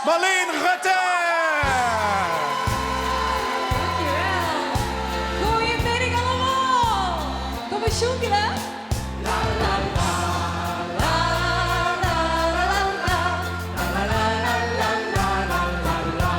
Marleen Rutten. Dankjewel. Goedemiddag allemaal. Kom maar sjoekelen. La la la. La la la la la. La la la la la la la la.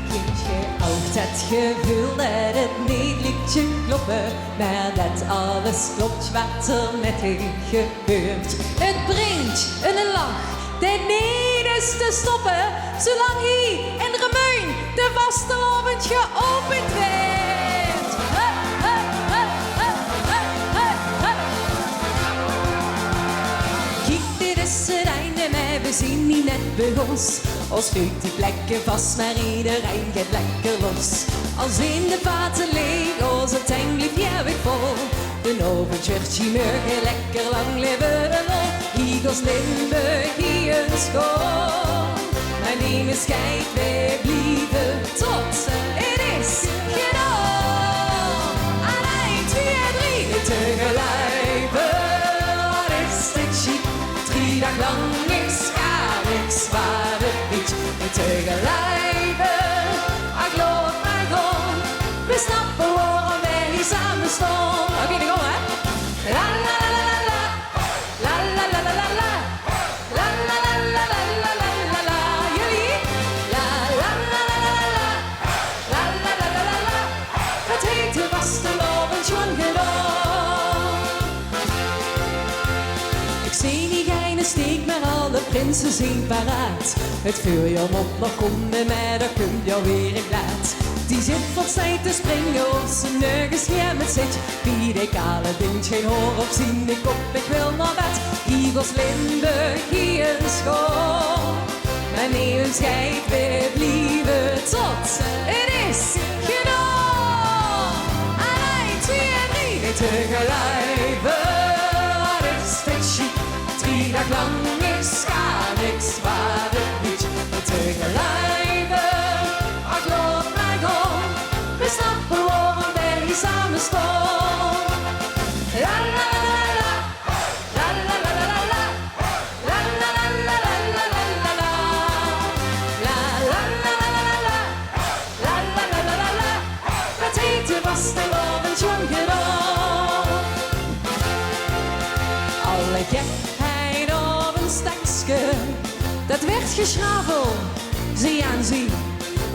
Kindje, ook dat gevoel dat het niet liedje kloppen, maar dat alles klopt wat er met je gebeurt. Het brengt een lach, dat niet is te stoppen, zolang hij in de remuin de vastelaovend geopend werd. Kijk, dit is het einde, maar we zien niet net bij ons. Als vuurt die plekken vast, maar iedereen gaat lekker los. Als in de vaten leeg, als het tank liep weer vol. De oventje morgen lekker lang leven de lol. Eagles Limburg hier een school. Mijn neem is kijk, we blijven tot het is gedaan. Aan 1, 2, 3 tegelijk. Wat is dit chic? 3 dagen lang niks, gar niks, waar het niet. Tegelijk. Ik geloof maar gewoon. We snappen waarom wij hier samen staan. Oké, dan gaan we, hè. La la la la la. La la la la la la. La la la la la la la la la. Jullie? La la la la la la. La la la la la la. Het heet de vastelaovend schon gedaan. Ik zie die geine steek, maar alle prinsen zijn paraat. Het vuur je op nog komen, maar daar kun je weer in plaats. Die zit van tijd te springen op zijn neugenscherm zit. Wie de kale ding geen hoor op zien, ik op, ik wil naar bed. Eagles Limburg hier een school. Mijn neem schijt, we blijven tot het is gedaan. Aan 1, 2, 3 tegelijk. Wat is dit chic? 3 dagen lang is gar niks, waar het niet. Tegelijk. Ik geloof mij gewoon. We snappen waarom wij hier samen staan. La la la la. La la la la la. La la la la la la la la la. La la la la la la. La la la la la la. Het heet de vastelaovend schon gedaan. Alle gekheid op een stekske, dat werd geschravel, zie aan zie.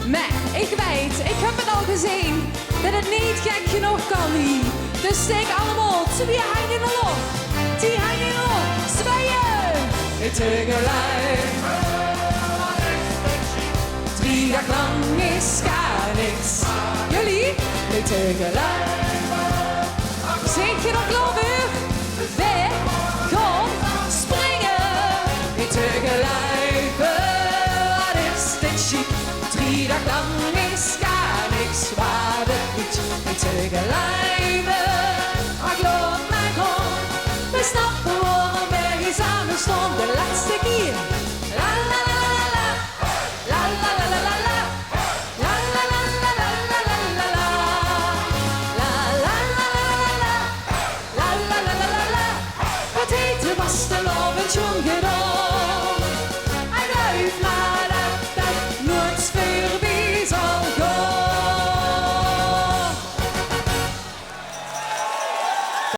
Maar ik weet, ik heb het al gezien, dat het niet gek genoeg kan hier. Dus steek allemaal twee handen in de lucht, die handen in de lucht, zwaaien. Tegelijk. 3 dagen lang is gar niks. Jullie? Tegelijk. Zeg je nog geloven? We gaan springen. Tegelijk. Wat is dit chic? 3 dagen lang is gar niks, waar het niet. Tegelijk. Ik geloof mij gewoon. We snappen waarom wij hier samen staan. De laatste keer. La la la la la. La la la la la la. La la la la la la la la la. La la la la la la. La la la la la la. Het heet de vastelaovend schon gedaan.